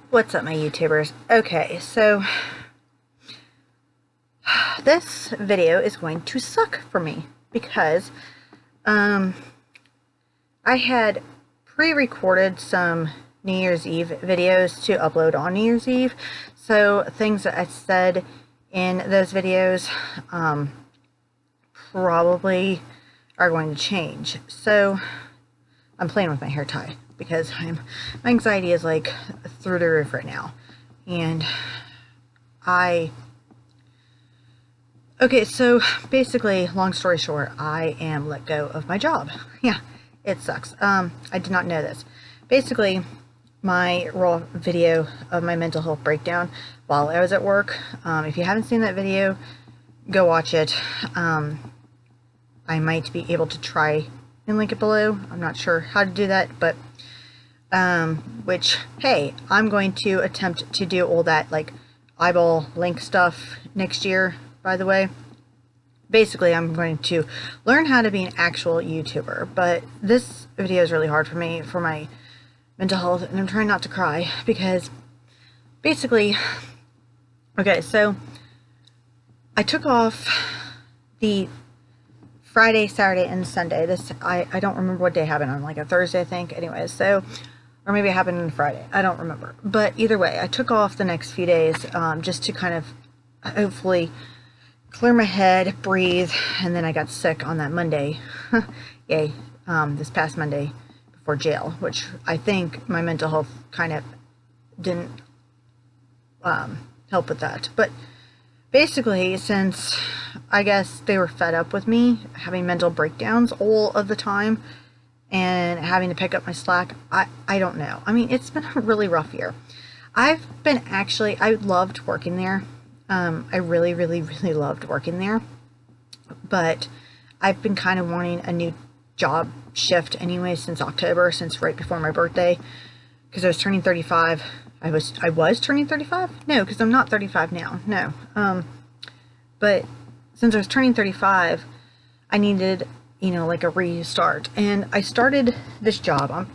What's up, my YouTubers? Okay, so this video is going to suck for me because I had pre-recorded some New Year's Eve videos to upload on New Year's Eve. So things that I said in those videos probably are going to change. So I'm playing with my hair tie because my anxiety is like through the roof right now. And okay, so basically, long story short, I am let go of my job. Yeah, it sucks. I did not know this. Basically, my raw video of my mental health breakdown while I was at work. If you haven't seen that video, go watch it. I might be able to try and link it below. I'm not sure how to do that, but hey, I'm going to attempt to do all that like eyeball link stuff next year, by the way. Basically, I'm going to learn how to be an actual YouTuber, but this video is really hard for me for my mental health, and I'm trying not to cry because basically, okay, so I took off the Friday, Saturday, and Sunday. I don't remember what day it happened on, like a Thursday, I think. Anyways, so, or maybe it happened on Friday. I don't remember. But either way, I took off the next few days just to kind of hopefully clear my head, breathe, and then I got sick on that Monday. Yay. This past Monday before jail, which I think my mental health kind of didn't help with that. But basically, since I guess they were fed up with me having mental breakdowns all of the time and having to pick up my slack, I don't know. I mean, it's been a really rough year. I loved working there. I really, really, really loved working there. But I've been kind of wanting a new job shift anyway since October, since right before my birthday, because I was turning 35. I was turning 35? No, because I'm not 35 now. No. But since I was turning 35, I needed, like a restart. And I started this job. I'm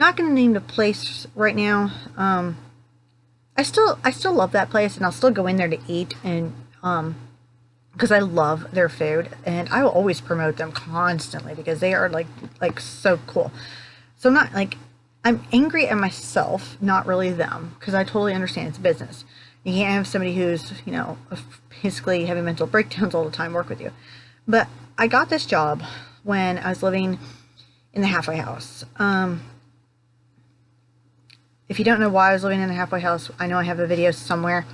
not going to name the place right now. I still love that place, and I'll still go in there to eat, and because I love their food, and I will always promote them constantly because they are like so cool. So I'm not like, I'm angry at myself, not really them, because I totally understand it's business. You can't have somebody who's, basically having mental breakdowns all the time work with you. But I got this job when I was living in the halfway house. If you don't know why I was living in a halfway house, I know I have a video somewhere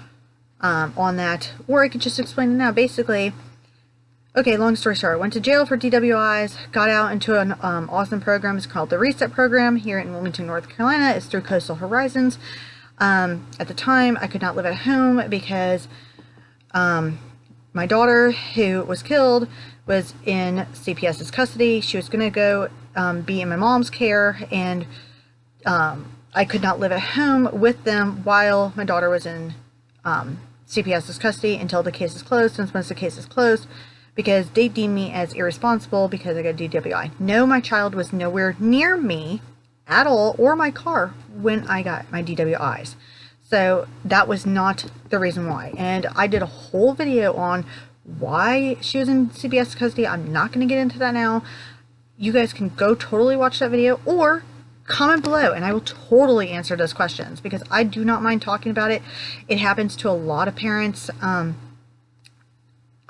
on that, or I could just explain it now. Basically, okay, long story short, I went to jail for DWIs, got out into an awesome program. It's called the Reset Program here in Wilmington, North Carolina. It's through Coastal Horizons. At the time, I could not live at home because my daughter, who was killed, was in CPS's custody. She was going to go be in my mom's care, and I could not live at home with them while my daughter was in CPS's custody until the case is closed. Since once the case is closed, because they deemed me as irresponsible because I got a DWI. No, my child was nowhere near me at all, or my car, when I got my DWIs. So that was not the reason why. And I did a whole video on why she was in CPS custody. I'm not going to get into that now. You guys can go totally watch that video, or comment below and I will totally answer those questions, because I do not mind talking about it. It happens to a lot of parents.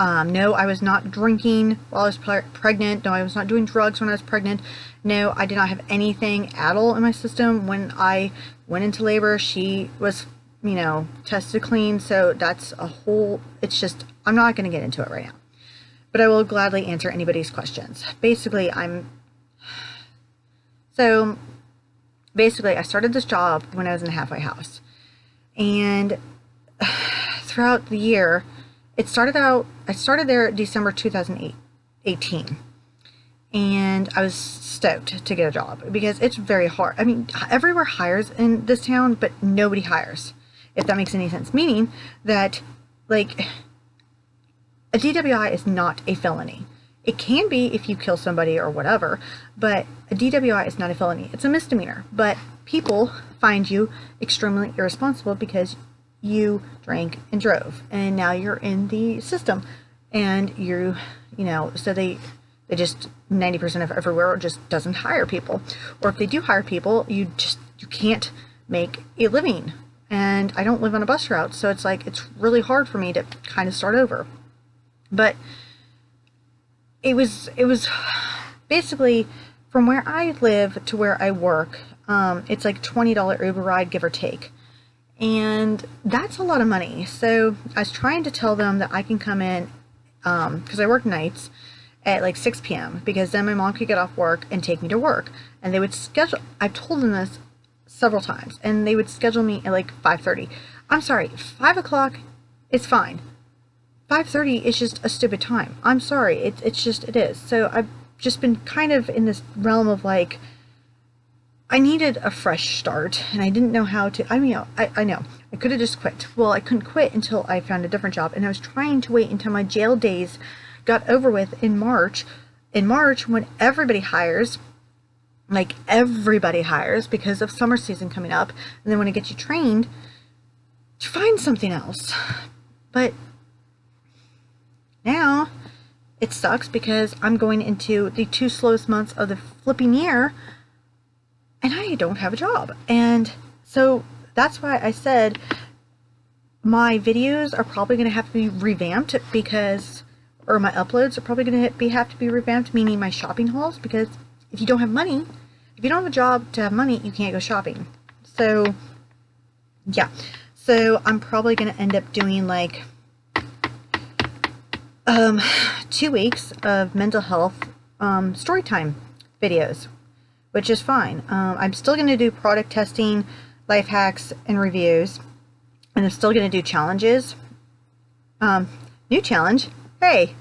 No, I was not drinking while I was pregnant. No, I was not doing drugs when I was pregnant. No, I did not have anything at all in my system. When I went into labor, she was, tested clean. So that's a whole, it's just, I'm not going to get into it right now. But I will gladly answer anybody's questions. Basically, I started this job when I was in a halfway house. And throughout the year, I started there December 2018. And I was stoked to get a job because it's very hard. I mean, everywhere hires in this town, but nobody hires, if that makes any sense. Meaning that, like, a DWI is not a felony. It can be if you kill somebody or whatever, but a DWI is not a felony. It's a misdemeanor. But people find you extremely irresponsible because you drank and drove, and now you're in the system, and so they just 90% of everywhere just doesn't hire people, or if they do hire people, you can't make a living. And I don't live on a bus route, so it's like it's really hard for me to kind of start over. But it was basically from where I live to where I work, it's like $20 Uber ride, give or take. And that's a lot of money. So I was trying to tell them that I can come in, because I work nights, at like 6 p.m. because then my mom could get off work and take me to work. And they would schedule, I've told them this several times, and they would schedule me at like 5:30. I'm sorry, 5 o'clock is fine. 5:30 is just a stupid time. I'm sorry, it is. So I've just been kind of in this realm of like, I needed a fresh start, and I didn't know how to. I mean, I know I could have just quit. Well, I couldn't quit until I found a different job, and I was trying to wait until my jail days got over with in March. In March, when everybody hires, like everybody hires because of summer season coming up, and they want to get you trained to find something else. But now it sucks because I'm going into the 2 slowest months of the flipping year, and I don't have a job. And so that's why I said my videos are probably going to have to be revamped or my uploads are probably going to have to be revamped, meaning my shopping hauls, because if you don't have money, if you don't have a job to have money, you can't go shopping. So yeah, so I'm probably going to end up doing like 2 weeks of mental health story time videos, which is fine. I'm still going to do product testing, life hacks, and reviews, and I'm still going to do challenges. New challenge, hey,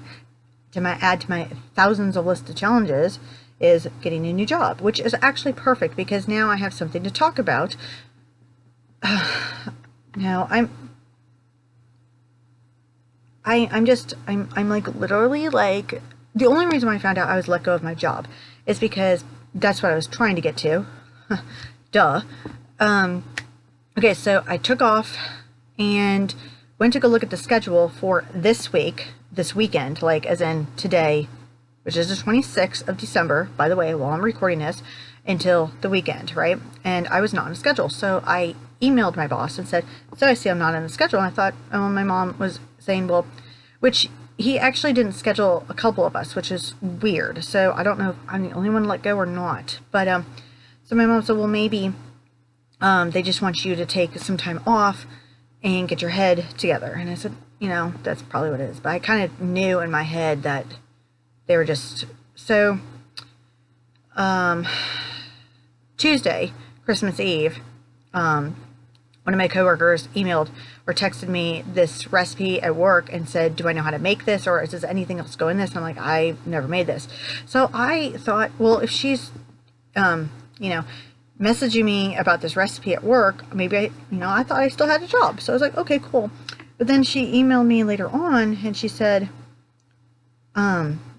add to my thousands of list of challenges is getting a new job, which is actually perfect because now I have something to talk about. Now I'm like literally like, the only reason why I found out I was let go of my job is because that's what I was trying to get to. Duh. Okay, so I took off and went to go look at the schedule for this weekend, like as in today, which is the 26th of December, by the way, while I'm recording this, until the weekend, right? And I was not on a schedule. So I emailed my boss and said, so I see I'm not on the schedule. And I thought, oh, my mom was saying, well, which he actually didn't schedule a couple of us, which is weird. So I don't know if I'm the only one to let go or not. But so my mom said, well, maybe they just want you to take some time off and get your head together. And I said, that's probably what it is. But I kind of knew in my head that they were just so. Tuesday, Christmas Eve, one of my coworkers emailed or texted me this recipe at work and said, do I know how to make this, or is there anything else go in this? And I'm like, I've never made this. So I thought, well, if she's messaging me about this recipe at work, maybe I thought I still had a job. So I was like, okay, cool. But then she emailed me later on and she said,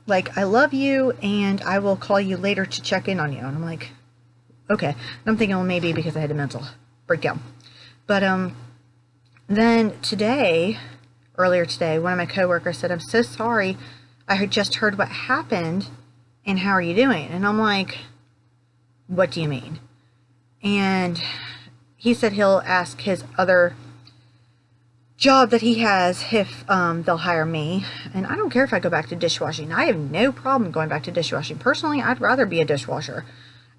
like, I love you and I will call you later to check in on you. And I'm like, okay. And I'm thinking, well, maybe because I had a mental breakdown. But then earlier today, one of my coworkers said, I'm so sorry. I had just heard what happened and how are you doing? And I'm like, what do you mean? And he said he'll ask his other job that he has if they'll hire me. And I don't care if I go back to dishwashing. I have no problem going back to dishwashing. Personally, I'd rather be a dishwasher.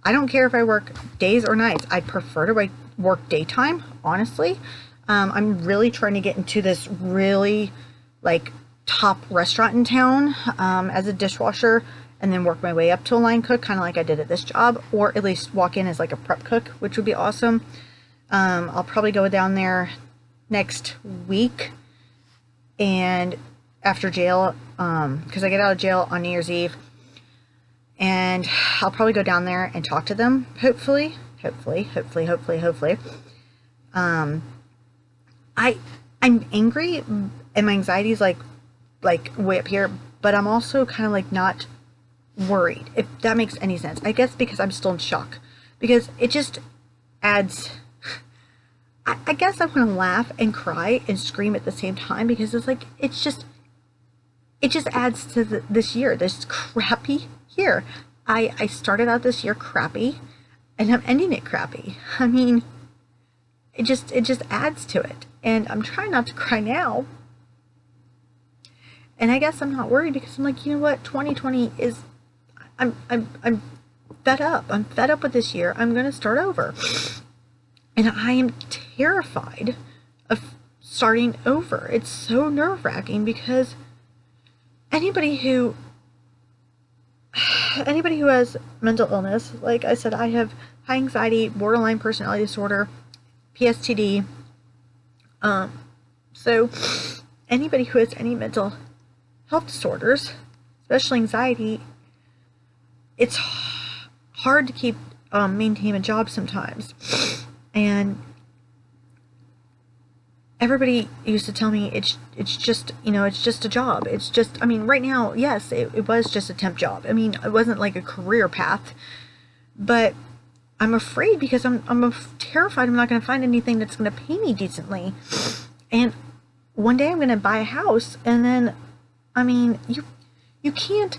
I don't care if I work days or nights. I'd prefer to work daytime, honestly. I'm really trying to get into this really like top restaurant in town as a dishwasher, and then work my way up to a line cook, kind of like I did at this job, or at least walk in as like a prep cook, which would be awesome. I'll probably go down there next week and after jail, because I get out of jail on New Year's Eve, and I'll probably go down there and talk to them, hopefully. I'm angry and my anxiety is like way up here, but I'm also kind of like not worried, if that makes any sense. I guess because I'm still in shock, because it just adds, I guess I want to laugh and cry and scream at the same time, because it's like, it just adds to this year, this crappy year. I started out this year crappy, and I'm ending it crappy. I mean, it just adds to it. And I'm trying not to cry now. And I guess I'm not worried, because I'm like, you know what? 2020 is, I'm fed up. I'm fed up with this year. I'm going to start over. And I am terrified of starting over. It's so nerve-wracking, because anybody who has mental illness, like I said, I have high anxiety, borderline personality disorder, PSTD. So anybody who has any mental health disorders, especially anxiety, it's hard to keep maintain a job sometimes. And everybody used to tell me it's just, it's just a job. It's just, I mean, right now, yes, it was just a temp job. I mean, it wasn't like a career path, but I'm afraid, because I'm terrified I'm not going to find anything that's going to pay me decently. And one day I'm going to buy a house, and then, I mean, you can't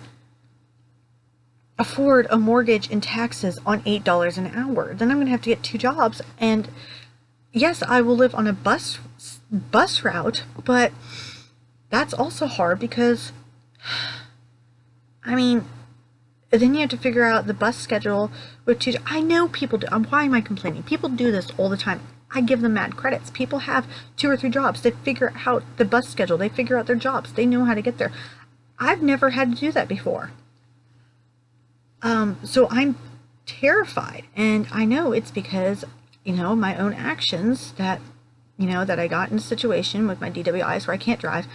afford a mortgage and taxes on $8 an hour. Then I'm going to have to get 2 jobs. And yes, I will live on a bus route, but that's also hard, because, I mean, then you have to figure out the bus schedule with 2. I know people do. Why am I complaining? People do this all the time. I give them mad credits. People have 2 or 3 jobs. They figure out the bus schedule. They figure out their jobs. They know how to get there. I've never had to do that before. So I'm terrified, and I know it's because, my own actions that, that I got in a situation with my DWIs where I can't drive.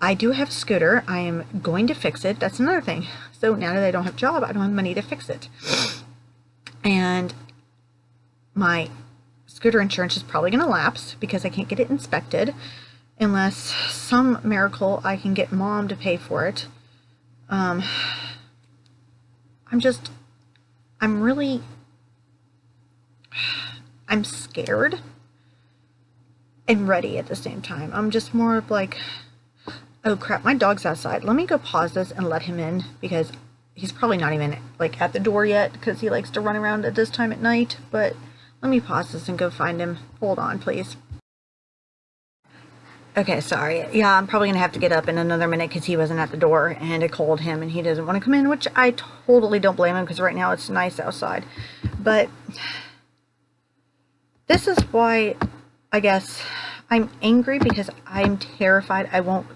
I do have a scooter. I am going to fix it. That's another thing. So now that I don't have a job, I don't have money to fix it. And my scooter insurance is probably going to lapse, because I can't get it inspected unless some miracle I can get Mom to pay for it. I'm scared and ready at the same time. I'm just more of like, oh crap, my dog's outside. Let me go pause this and let him in, because he's probably not even like at the door yet, because he likes to run around at this time at night. But let me pause this and go find him. Hold on, please. Okay, sorry. Yeah, I'm probably going to have to get up in another minute, because he wasn't at the door, and I called him and he doesn't want to come in, which I totally don't blame him, because right now it's nice outside. But this is why, I guess, I'm angry, because I'm terrified I won't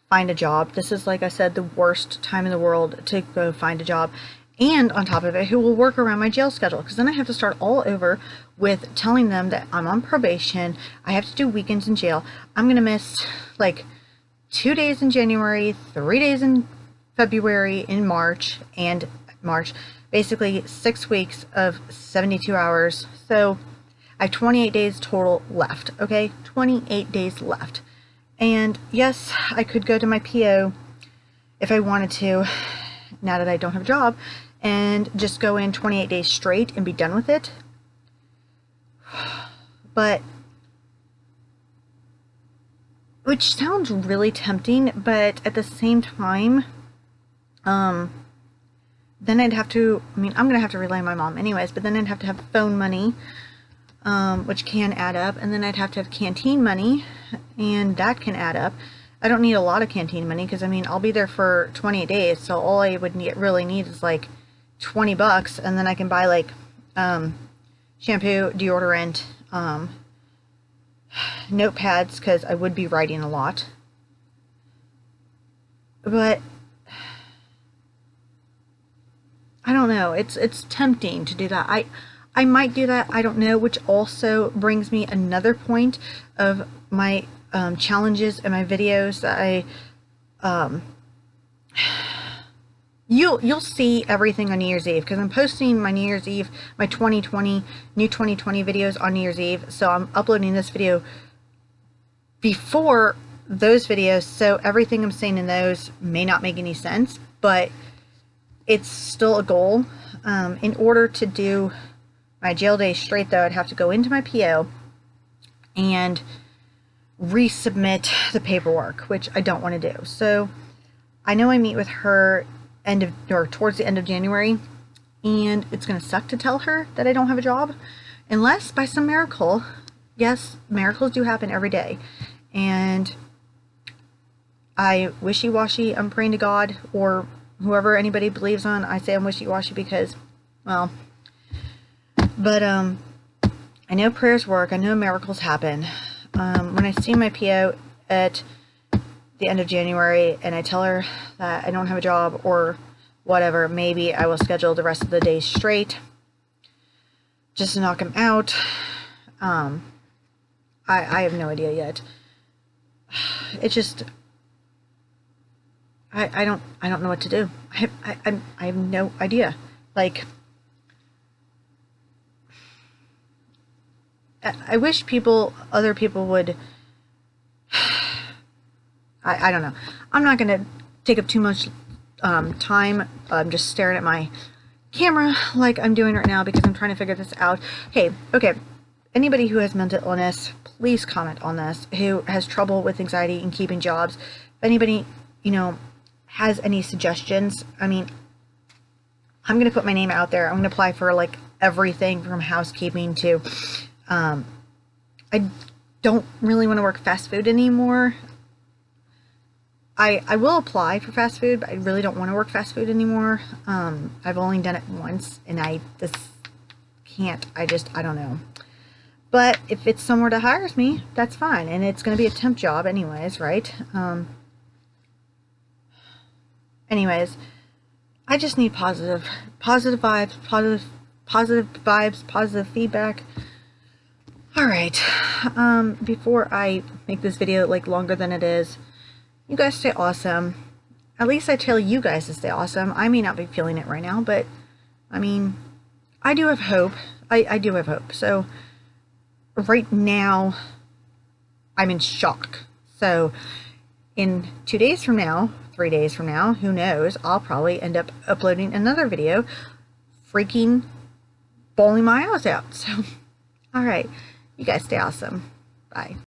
find a job. This is, like I said, the worst time in the world to go find a job. And on top of it, who will work around my jail schedule, because then I have to start all over with telling them that I'm on probation. I have to do weekends in jail. I'm going to miss like 2 days in January, 3 days in February, in March, basically 6 weeks of 72 hours. So I have 28 days total left. Okay, 28 days left. And yes, I could go to my PO if I wanted to, now that I don't have a job, and just go in 28 days straight and be done with it. But, which sounds really tempting, but at the same time, then I'd have to, I'm going to have to rely on my mom anyways, but then I'd have to have phone money, which can add up, and then I'd have to have canteen money, and that can add up. I don't need a lot of canteen money, because I'll be there for 28 days, so all I would really need is like $20, and then I can buy like shampoo, deodorant, notepads, because I would be writing a lot. But I don't know, it's tempting to do that. I might do that, I don't know, which also brings me another point of my challenges and my videos that you'll see everything on New Year's Eve, because I'm posting my New Year's Eve, my 2020 videos on New Year's Eve. So I'm uploading this video before those videos, so everything I'm saying in those may not make any sense, but it's still a goal. In order to do my jail days straight, though, I'd have to go into my PO and resubmit the paperwork, which I don't want to do. So I know I meet with her towards the end of January, and it's going to suck to tell her that I don't have a job, unless by some miracle. Yes, miracles do happen every day, and I wishy-washy. I'm praying to God, or whoever anybody believes on. I say I'm wishy-washy because, well, but I know prayers work. I know miracles happen. When I see my PO at the end of January and I tell her that I don't have a job or whatever, maybe I will schedule the rest of the days straight just to knock him out. I have no idea yet. It's just, I don't know what to do. I have no idea. Like, I wish other people would, I don't know. I'm not going to take up too much time. I'm just staring at my camera like I'm doing right now because I'm trying to figure this out. Hey, okay, anybody who has mental illness, please comment on this, who has trouble with anxiety and keeping jobs. If anybody, has any suggestions, I mean, I'm going to put my name out there. I'm going to apply for, like, everything from housekeeping to, I don't really want to work fast food anymore. I will apply for fast food, but I really don't want to work fast food anymore. I've only done it once, and I don't know. But if it's somewhere that hires me, that's fine. And it's going to be a temp job anyways, right? Anyways, I just need positive vibes, positive feedback. Alright, before I make this video, like, longer than it is, you guys stay awesome. At least I tell you guys to stay awesome. I may not be feeling it right now, but, I mean, I do have hope. I do have hope. So, right now, I'm in shock. So, in 2 days from now, 3 days from now, who knows, I'll probably end up uploading another video freaking bawling my eyes out. So, alright, you guys stay awesome. Bye.